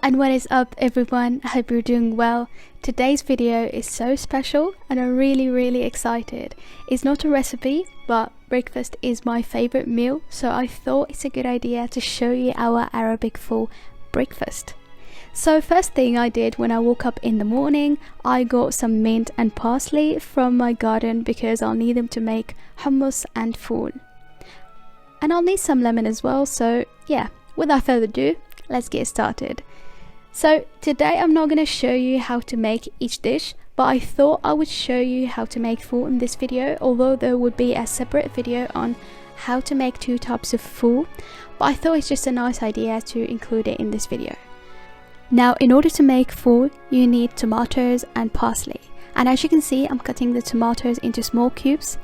And what is up everyone, I hope you're doing well. Today's video is so special and I'm really excited. It's not a recipe, but breakfast is my favorite meal, so I thought it's a good idea to show you our Arabic full breakfast. So first thing I did when I woke up in the morning, I got some mint and parsley from my garden because I'll need them to make hummus and fool. And I'll need some lemon as well, so yeah, without further ado, let's get started. So today I'm not going to show you how to make each dish, but I thought I would show you how to make fool in this video, although there would be a separate video on how to make two types of fool, but I thought it's just a nice idea to include it in this video. Now in order to make fool, you need tomatoes and parsley, and as you can see I'm cutting the tomatoes into small cubes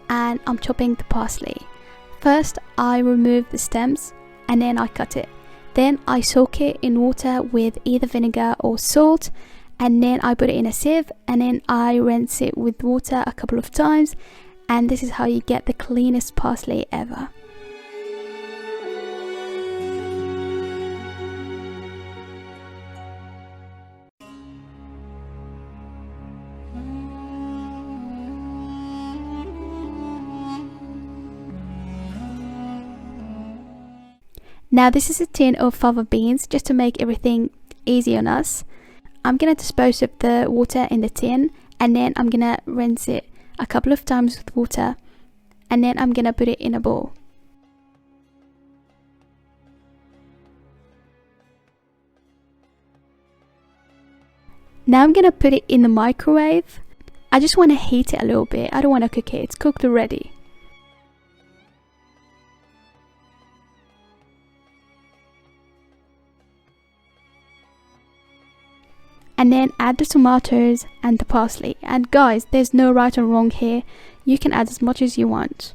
and I'm chopping the parsley. First I remove the stems and then I cut it. Then I soak it in water with either vinegar or salt, and then I put it in a sieve and then I rinse it with water a couple of times, and this is how you get the cleanest parsley ever. Now this is a tin of fava beans, just to make everything easy on us. I'm going to dispose of the water in the tin and then I'm going to rinse it a couple of times with water, and then I'm going to put it in a bowl. Now I'm going to put it in the microwave. I just want to heat it a little bit, I don't want to cook it, it's cooked already. And then add the tomatoes and the parsley, and guys, there's no right or wrong here, you can add as much as you want.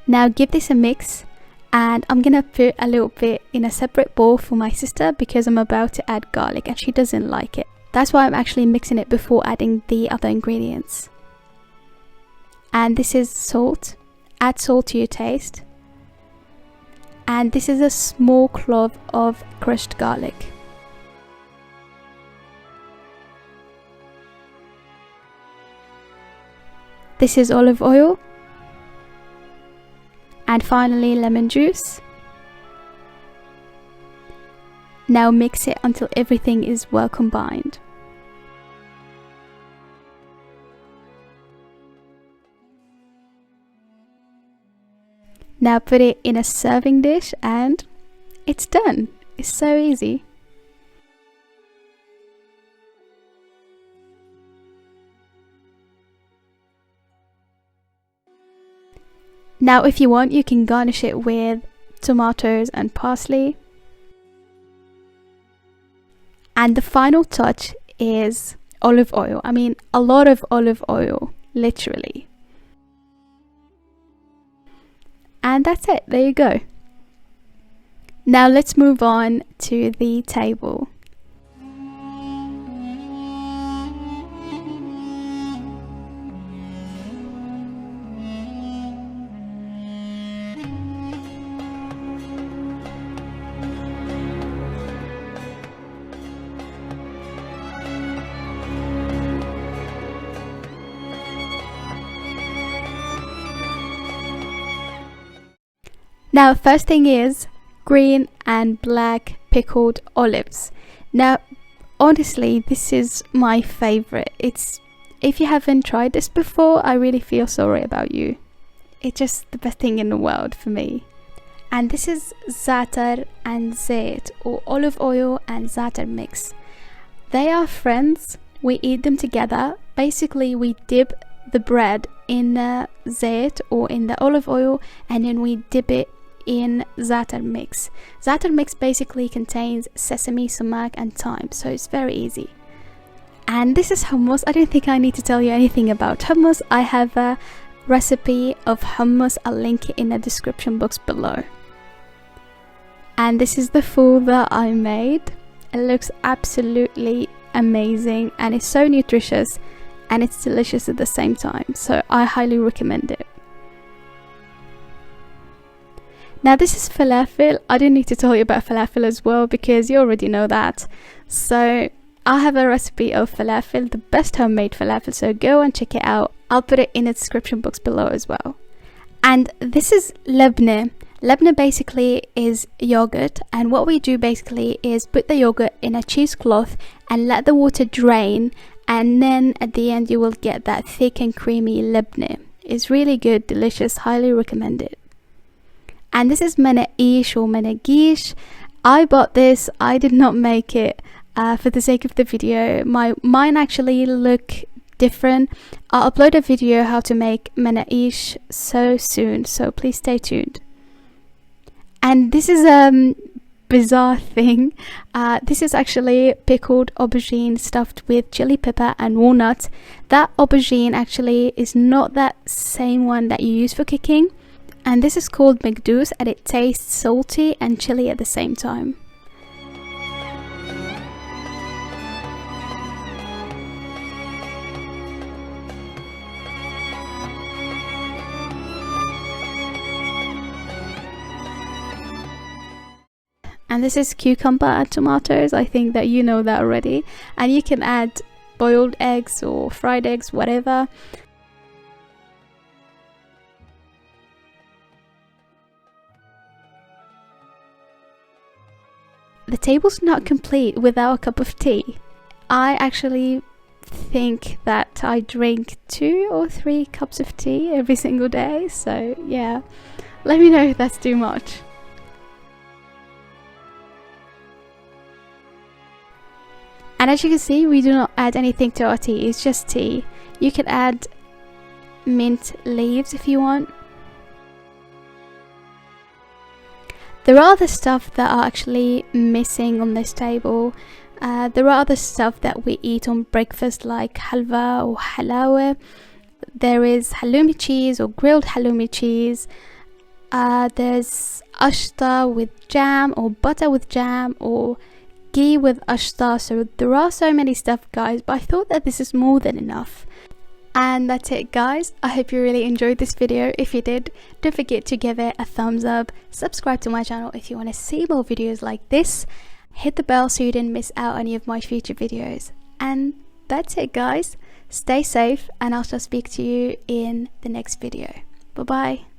Now give this a mix, and I'm gonna put a little bit in a separate bowl for my sister because I'm about to add garlic and she doesn't like it. That's why I'm actually mixing it before adding the other ingredients. And this is salt, add salt to your taste. And this is a small clove of crushed garlic. This is olive oil. And finally lemon juice. Now mix it until everything is well combined. Now put it in a serving dish and it's done. It's so easy. Now if you want, you can garnish it with tomatoes and parsley. And the final touch is olive oil. I mean, a lot of olive oil, literally. And that's it, there you go. Now let's move on to the table. Now first thing is green and black pickled olives. Now honestly this is my favorite. If you haven't tried this before, I really feel sorry about you. It's just the best thing in the world for me. And this is za'atar and zait, or olive oil and za'atar mix. They are friends, we eat them together. Basically we dip the bread in the zait or in the olive oil, and then we dip it in za'atar mix. Za'atar mix basically contains sesame, sumac and thyme, so it's very easy. And this is hummus. I don't think I need to tell you anything about hummus. I have a recipe of hummus, I'll link it in the description box below. And this is the fool that I made. It looks absolutely amazing and it's so nutritious and it's delicious at the same time, so I highly recommend it. Now this is falafel. I don't need to tell you about falafel as well because you already know that. So I have a recipe of falafel, the best homemade falafel, so go and check it out. I'll put it in the description box below as well. And this is lebne. Lebne basically is yogurt, and what we do basically is put the yogurt in a cheesecloth and let the water drain, and then at the end you will get that thick and creamy lebne. It's really good, delicious, highly recommended. And this is menaish or menagish. I bought this, I did not make it for the sake of the video. Mine actually look different. I'll upload a video how to make menaish so soon, so please stay tuned. And this is a bizarre thing. This is actually pickled aubergine stuffed with chili pepper and walnut. That aubergine actually is not that same one that you use for cooking. And this is called mekdous, and it tastes salty and chili at the same time. And this is cucumber and tomatoes. I think that you know that already. And you can add boiled eggs or fried eggs, whatever. The table's not complete without a cup of tea. I actually think that I drink 2 or 3 cups of tea every single day. So yeah, let me know if that's too much. And as you can see, we do not add anything to our tea, it's just tea. You can add mint leaves if you want. There are other stuff that are actually missing on this table. There are other stuff that we eat on breakfast like halva or halawa. There is halloumi cheese or grilled halloumi cheese. There's ashta with jam or butter with jam or ghee with ashta. So there are so many stuff, guys, but I thought that this is more than enough. And that's it, guys. I hope you really enjoyed this video. If you did, don't forget to give it a thumbs up, subscribe to my channel if you want to see more videos like this, hit the bell so you didn't miss out any of my future videos. And that's it, guys. Stay safe, and I'll speak to you in the next video. Bye bye.